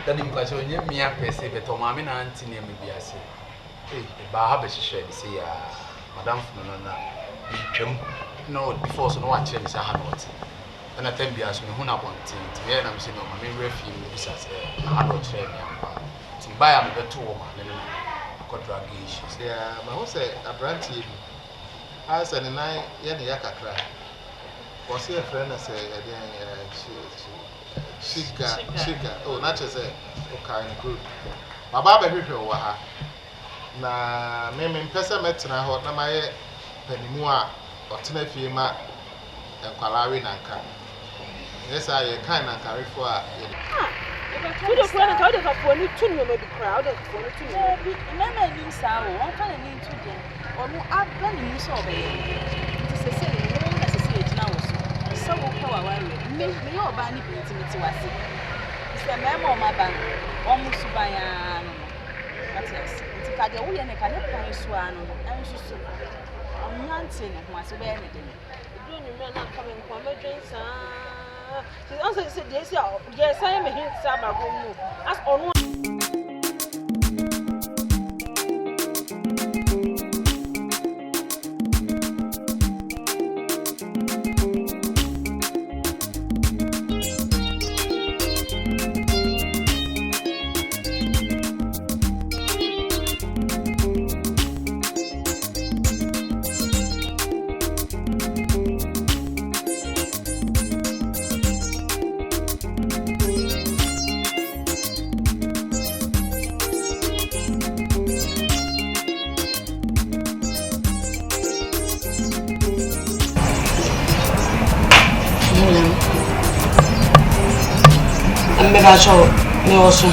That in question, you me up, say, but Tommy and Auntie near me be a say. Hey, Bahab shed, say, Madame Funana, no, before so no one changes a hand. And I tell you, as we who not want to hear them say, no, my main refuge is as a hard train. To buy a better woman, and I got drug issues. Yeah, my house a branch. I said, and I, Yaka cry. Was he a friend? I say, Chica, oh, not just a kind of good. My Baba Hippie were her. Now, Mammy Pessa met and I hold my penimoa or Tenefima and Kalari Nanka. Yes, I kind of carry for You don't want to tell them for you to know the crowd of 42. Never knew so, one kind of need to get or no, I've done you so bad. It is a silly, no necessary now. So, how me or Banny intimacy was it. It's a memo, my bank, almost to buy an. But yes, it's a cadawe and a canopy swan, and so I'm not saying it was a bad thing. You don't not coming from a drink, she also said, yes, I am a hint, Sabah. As on Megacho, me also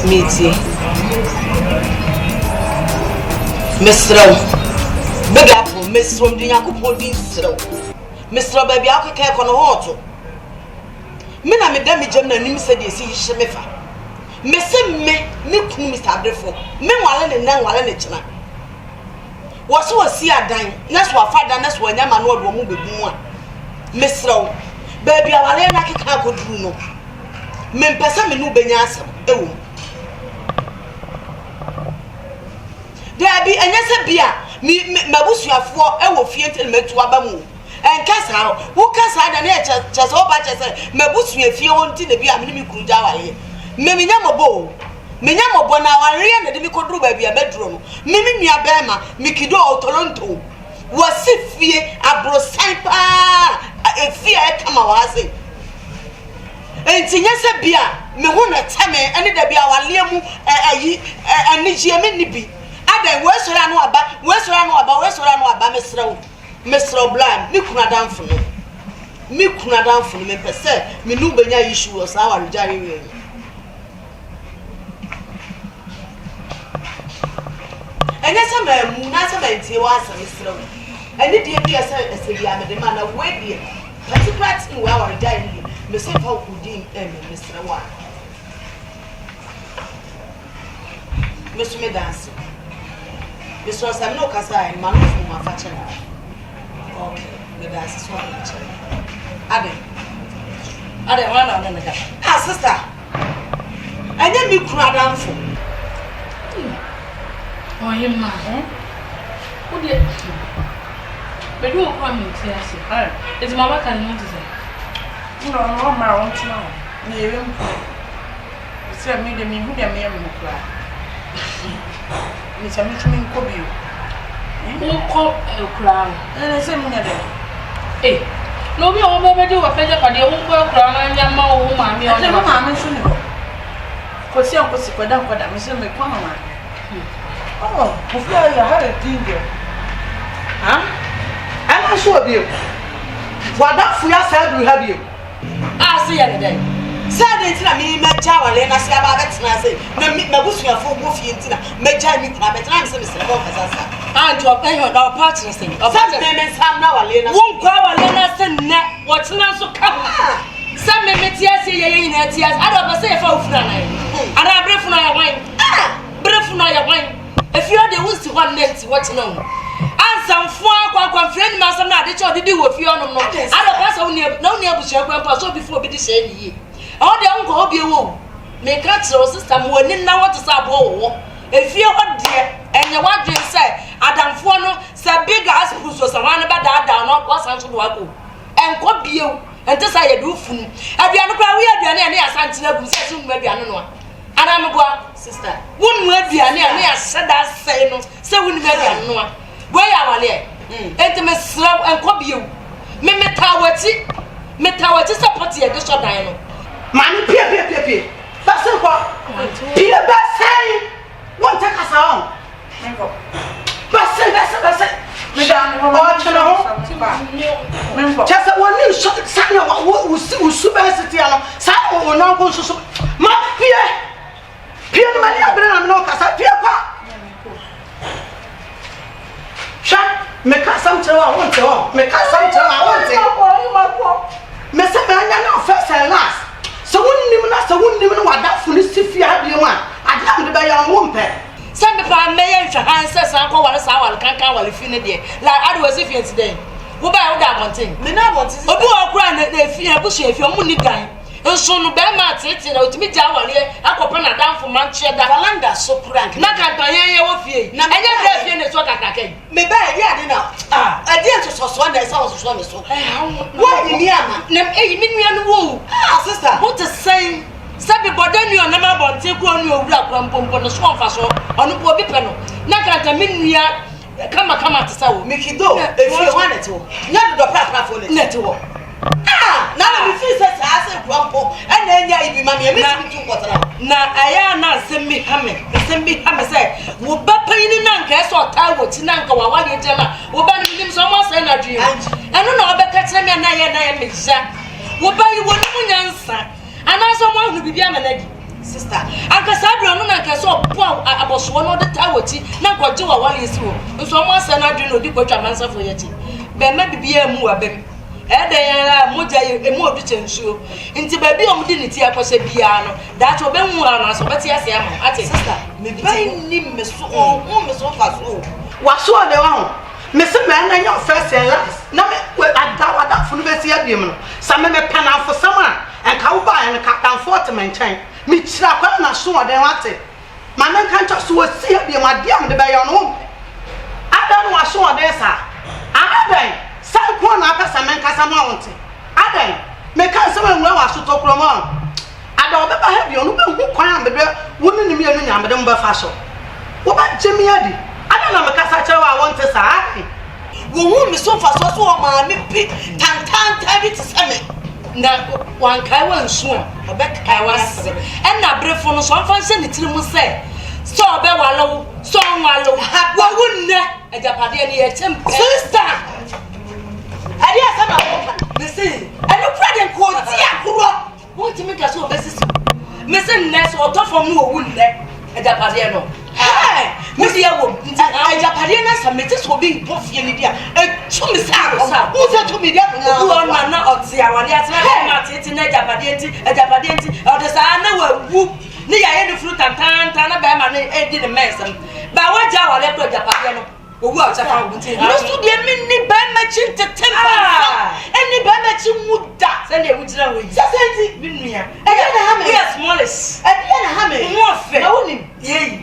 meeting Mr. Big Apple, Miss from the Yakupodin Strow. Mr. Baby, I could care on a water. Mina me demi gem and him said, you see, Shemefa. Missing me, Mr. Brefo, meanwhile, and then while in it. What's what see a dime? That's what father, that's when Yaman will move with one. Mr. Baby, I will not get good room. Men person me no benyasa. There be and yes bia me ABUSUA for e FIE till me to abamu. En kasa who kasa da na just Obaa say ABUSUA FIE wonti na bia me kuruja wale. Me nyambo na wanre na de me kodru baby a bedroom. Me nua bema me kido Toronto. Wasi FIE abrosan pa FIE kama wase enti nyese bia me hu na teme ene da bia wale mu ayi anije me nibi adan wesora no aba mesra blind me kuna danfo no me pese me nu benya issue o sa wa rejare we enya se ma mu na se ma ntie wa asa mesra ene die bia se bia me de ma na we bia particular thing we our rejare me say how could you Mr. Wa me dance Mr. Sam no kasa man from my fashion okay me dance so much ade wana na nega sister anya mi kura danfo oh yema o de be do ko am ti ase is mama kan no say no ma want to know me even say me de me hu de me am kura ni say me tumi ko bi o ko kura na say me de no bi o be de wa feje pade o ko kura na nya ma o ma mi o ma mi so ni ko si an ko si kwada me say me kwa mama oh mo fi ya ha de dingo I'm not sure you what that for yourself we have you see ya dey said it na me meja wale na sia ba betina say na ABUSUA for go FIE ntina meja mi kuna betina me say me mo kasasa and your our partner say me sam na wale na won kwa wale na say na what na so ka some me tia say ye na tia ada ba say fa ofura na ada brefu na ya wan brefu na ya wan if you are the ones to one net what no some for friend master na de cho didi wo fi onom no ado ka so na uni abusua kwa so before be di say ni all the uncle obi ewo me ka tro sister mo ni na what say abo wo efie ho de enye wadwen say adamfo no say big as puso so wan ba da no ko san so do ako enko biew ente say ye do funu aduane kwa we aduane ne asante na gu say so mu aduane no ana me boa sister won mu aduane ne aseda say no say won mu aduane no boy awale ente me sra enko biew me metawati support ye de so dan no mani pie basa ko pie basa won take us on basa me dan ho chana ho chasa woni sanya usu basa ti ano sa wo no ko so ma pie no mani abre na no kasa pie kwa sha me ka sam twa won te wo me ka sam twa won te me se me anya na first and last so wonnim na wada funu sifia bi mu a adam de ba ya won pe se me pa me ye hwa han se san ko wale sa wale kankan wale fi ne de la ade we sifia ti den wo ba wo da abonten me na abonten obi wo kura na fi abusu efi omu ni dan nso no be ma tete na otimi ja wale akopa na danfo man che da calendar so prank na kan to ye wo fie enye de fie ne so kakaka me ba ye ade na ade to so na sa so me so why ni ama na mi nua no wo sister what to say sabi bodani o na ma bonte ko onu owura kwampompo no so onfa so onu po bi pe no na kan ta mi nua kama te sa wo mikido efi ho na te wo nya do pra fo na te wo na me fi se sa se kwampo na enya ibi ma me mi tu kwotara na aya na sembi hame say wo ba payini na nka so ta wo ti na nka wa wa ye jema wo ba nim so mo say na dream eno na obeka kire me na ye me ja wo ba yi wo no nyansa ana so mo hu bibia menadi sister anka sabro no na nka so po aboso no de ta wo ti na nka je wa wa ye si wo so mo say na dream no di kwatwa mansa fo ye ti be ma bibia mu wa bem edeyara moja emu obi chensuo nti ba bi omudi ni ti akose bia no that obenwu ana so beti ase ama ate sister me bi ni me so o me so fa so waso de wa ho me se me na nya first and last na me ada funu be ti abiem no sa me pana fo sama enka wo ba en ka dan fort menchen me kira kwa na so de wate ma me kan to so si abiem ade am de be yo no ada no waso de sa adan sai ko na aka samen kasa ma wonte adan me kan se me nwa waso to kromo ada obeba ha bi onu be hu kwan am be wonu ni me anu nya me mba fa so wo ba jemi adi ada na me kasa che wa wonte sa ai wo hu me so fa so so ma me pi tan bi ti same na wan kai wan su a obeka kai was en na brefo no so fan se ni tiri mu se so obe walo so nwalo wo wunne ajapade ni ye chem sister ade asama me say eno prade ko ti akuro won ti me ka so obesisi me say nne so to fom no wunne ajapade no me dey wo ajapade na samete so bi bofie ni dia etu me sa wo se to me dia wo na oti awale ati na tete na ajapade nti o de sa na wawu ni ya ye fruit tan na ba ma na edi the mess ba wa ja wale to ajapade no owu a chafa ogunti no so de mi ni ba ma chi tetempa eni ba ma chi muda se na ewu jira wo yi se senti mi nua e na ha me yes smallest e na ha me mo fe na woni ye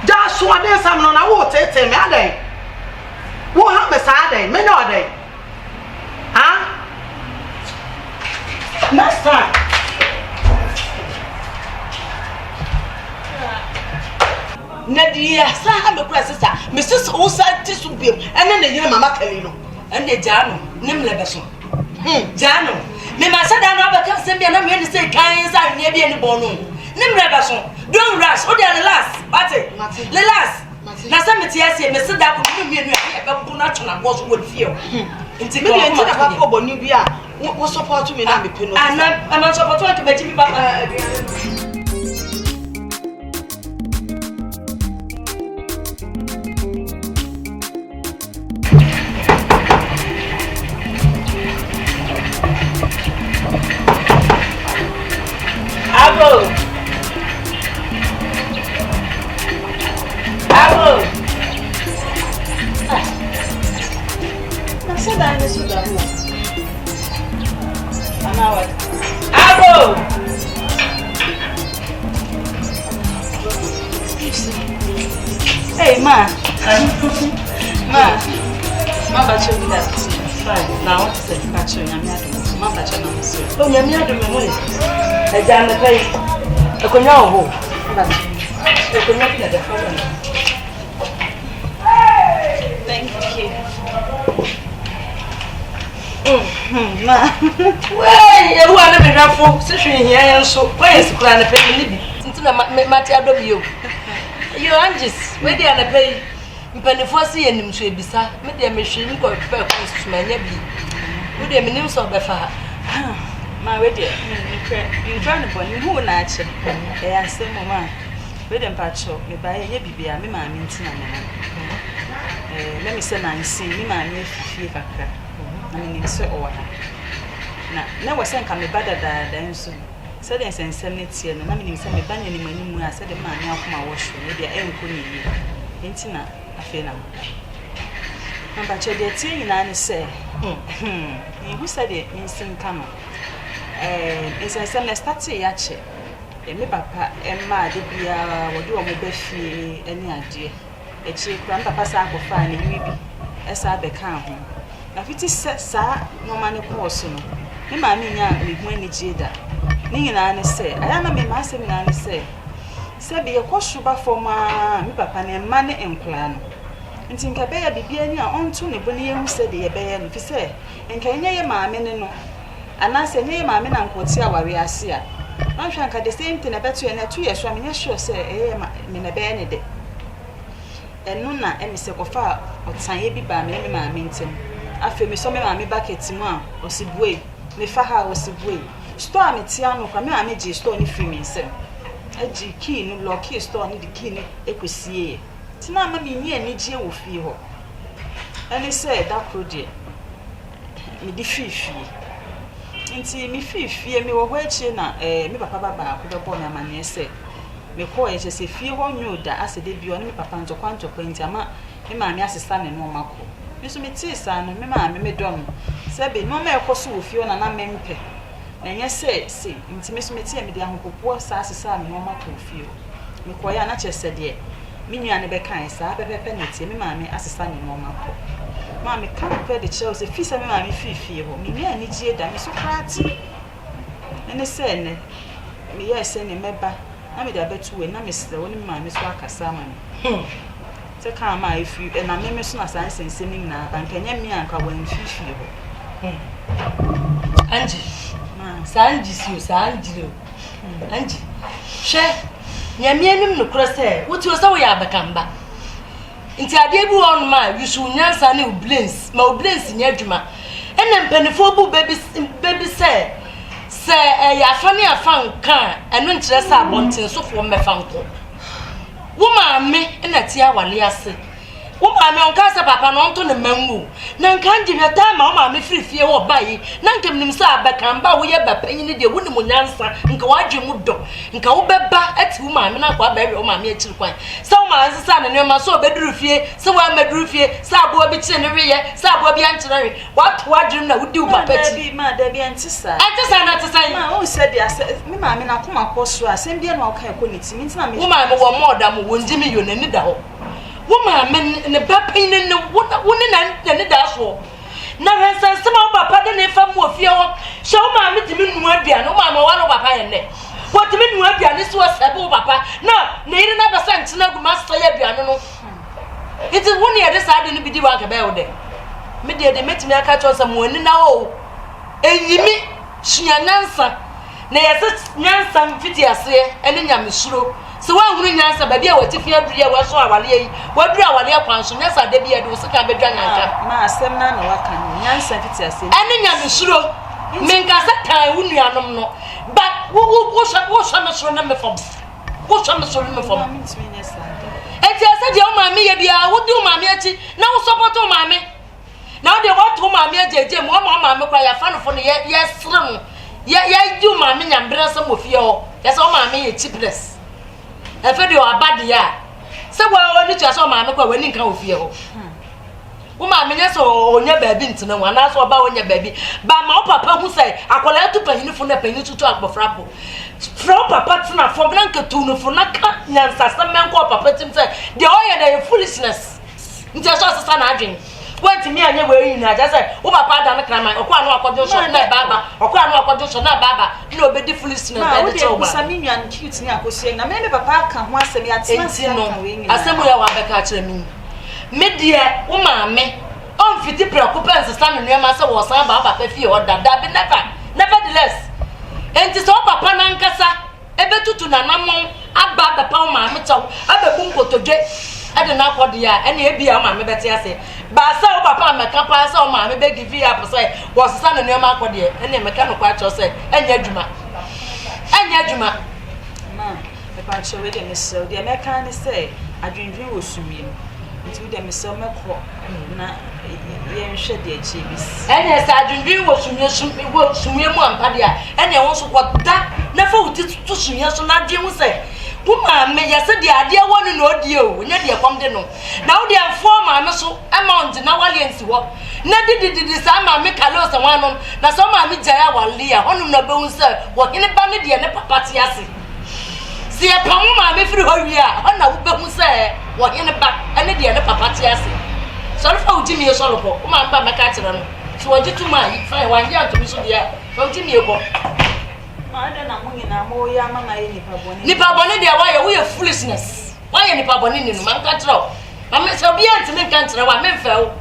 da so ade sam no na wo tete me adan wo ha me sa adan me na adan ha next time Nadia, sa ha me kura sister. Me sister o sa ti so biem. Ene na yire mama kali no. ende jano nim lebeso jano me ma sada na ba ka sembia na me ni say kan sa ni bia ni bono nim lebeso don't rush o dey relax ate relax na sa me tia se me sada ko ni me nu e ba bu na tona go so wo feel nti me dey tina pa ko boni bia wo support me na me pe no ana support wa ke be ti papa ma. Ma bacho mi da. Fine. Now what is it? Bacho nyame adom. Ma bacho na so. Oh nyame adom me mo. E ja me kai. E konya obo. Bacho. E konya na da fa. Thank you. Ma. Wey, e hu ana me hwafo. Se hwe hia yen so. Wey sikura na pe ni bi. Ntina mate adom yo. Yo Angus, we dey na pay. Mpanifo se yenim so ebisa. Me dey me hwe ni ko pe ko sumanya bi. We dey me nim so be fa. Ma we dey. You try to boni hu na ache. E asem ma. We dey mpacho. Me ba ye bibia me ma me ntina me na. Let me say na nsi me ma me fifie kakra. Na me nim so o ha. Na we say nka me bada da nso. Say dem sensem ne tie no na me nim say me ba nya ni mani mu a say dem ma me akoma wo hwe me dia enko ni yi. Enti na afi na. Na ba che de tie nyina ne say. Hu say de nsin kama. Sensem na start ya che. Me papa emma de bia wo de o mo ba fie ani ade. Echi kura papa sa akofa ni wibi. Esa be kan ho. Na fiti sa no ma ne course no. Me ma me nya me hu ani jeda. Ni nyina ne se aya na me ma se me na ne se be ye kwoshuba foma me papa ne ma ne enkla no nti nka be ya bibia ni a onto ne bo ne ye hu se de ye be ye no fi se nka nya ye ma me ne no ana se nya ye ma me na nkoti aware ase a na hwa nka the same thing na beto ye na tu ye so me nya sure se ye ma me na be ne de enu na emi se kofa otan ye bi ba me ma me ntem afi me so me ma me bucket mu a osibue me fa ha osibue store me tia no kwa me ameji store ni free me nsem aji key no lock key store ni the key ni ekwesie ti na ma me nyi ani gie wo fie ho ani say da project me di fifi nti me fifi me wo ho achi na me papa baba ko be bo me amane say me ko ye se fie ho nyu da ase de bi o me papa ntokwa nti ama me ma me asesa ne no mako me so me ti sa no me ma me dom se be no me ekoso wo fie na me mpe na nya se nti me so me tie me de ahopopo sa asesa me no mako fie me ko ya na chese de me nua ne be kan sa pepepe na tie me ma me asesa ne no mako ma me kan pe de chelse fi se me ma me fie ho me nua ni gie da me so krati ene se ne me ye se ne meba na me da betu we na me se woni ma me so akasa ma me se kan ma ifi na me so na san sensem ni na ban kanya mi anka wan fie ho Angie Sanji si Sanji Angie she nyame anim no kro se wuti o se wo ya bakamba nti ade bi won ma yusu nyansa ne oblens ma oblens nya adwuma ene mpanifo bu baby se ya fa ne afa nka eno nkire se abonten sofo mefa nko wo ma me ena ti awale ase wo ma me onka se papa no nto ne manwu na nka nji hweta ma wo ma me firifie wo bayi na nka mnim se abakamba wo ye bapanyi de wo ni munyansa nka wadwe mu do nka wo beba ati wo ma me na kwa ba wo ma me akiri kwan se wo ma nsesa ne ne ma so obeduru fie se wo amaduru fie se abo bi kire ne riye se abo bi ankire re wato wadwum na wudi wo papati ma da bi antisa na tsan ma wo se de ase me ma me na koma koso asem bia na wo kan ko ni ti ntina me wo ma me wo moda mo wonji me yo nani da ho woman men ne bapin ne woni na ne da so na ransanse ma papa de ne fa mu ofie ho hye wo ma me timi nu aduane wo ma wa no papa ye ne wo timi nu aduane so sabe wo papa na ire na basa ntina gu master ya aduane no it is woni ye de sa de ne bidi wa ka ba wo de me de metimi aka cho sa mo ni na o enyimi hyanansa na ye se nyansa mfiti ase ene nyamesuro so wa hunu nyansa ba bia wati aduru ya wa so awale yi waduru awale kwanso nyansa de bia de sika bedwa nyanka ma asem na waka no nyansa fiti ase ene nyamesuro menka sa kan wunuanom no ba wo sha mesuro na mefom wo sha mesuro na mefom enti asa de o ma me ye bia wo di o ma me achi na wo support o ma me na wo de wo to ma me ajeje mo ma me kwa ya fa no fo no ye sere no ye di o ma me nyambre sa mo fie ho ye sa o ma me ye cheapness efe de o abade ya se wo ni tua so ma me kwa wani nka ofie ho wo ma me nya so onya baabi ntene ho na so ba onya baabi ba ma o papa hu sai akola tu panyin fu na panyin tutu akpofrapo From papa tina from blanket to no for naka nyansa semen ko papa tim say the oil the foolishness. Nti so asesa na adwen. Wait me anye we yin na just say wo papa da na kraman okwa no akwadwo so na baba okwa no akwadwo so na baba na obedi foolishness na de chowa. Ma wo nwan cute ni akosie na me papa ka ho asem ya tima sia ka we yin. Asem ya wa beka kire mi. Me de wo maame on fiti preoccupant sta no nua ma say wo san baba papa fie o dada be nevertheless. Enti so papa na nkasa ebetutu na namon aba baba wo maame chaw abebu nkotodwe ade na akode ya ene ebia wo maame bete ase ba say wo papa meka pa say wo maame be give you up say wo sesa no nua akode ene meka no kwa cho say enya adwuma ma e pa cho we de mesel de meka ne say adwendwen wo sumie nti we de mesel mekọ na ye nhwe de achi bis ene say adwendwen wo sumie mu ampa de a ene wo so kwada na fa wuti tu sumie so na dwen wo say Puma me yase de ade wonu na odie o nya de kwam de no na wo de afo ma me so amount na wale nsi wo na dididi sa ma me kalo se wanu na so ma me jaya wale ya honu na be hunse wo hene ba ne de ne papa ti ase si e pamu ma me firi ho wi a hona wo be hunse wo hene ba ene de ne papa ti ase so fa uti mi so lopo o ma mba me ka kire no so wo jitu ma yi fa wa ndi anto bi so de fa uti mi eko Ada na mungi na mo ya mama ye nipa boni. Nipa boni de wa ye foolishness. Why ye nipa boni ni no man ka tro. Mama so bi anti me kan tro wa me fa o.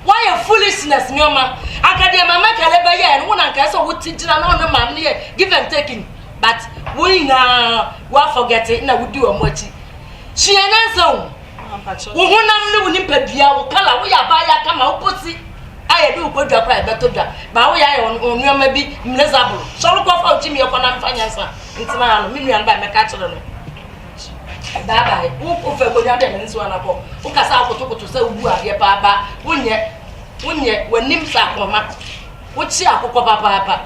Why ye foolishness ni o ma. Akade mama kale be ye no na ka so wo tijira na no ma ne ye give and taking. But we na wa forget it na we do o mochi. She ananso. Wo honam ne wo nipa bia wo kala wo ya ba ya kama wo posi. Aye bi ukwadwa pra beto dwa ba wo ya onuoma bi mlezable so lo ko fa utimi ekona mfanyansa ntima no minua ba meka kire no baba wo fa godwa de menso na ko wo kasa akotokoto sa ubu ade pa ba wonye wanim sa akoma wo chi akokọ papa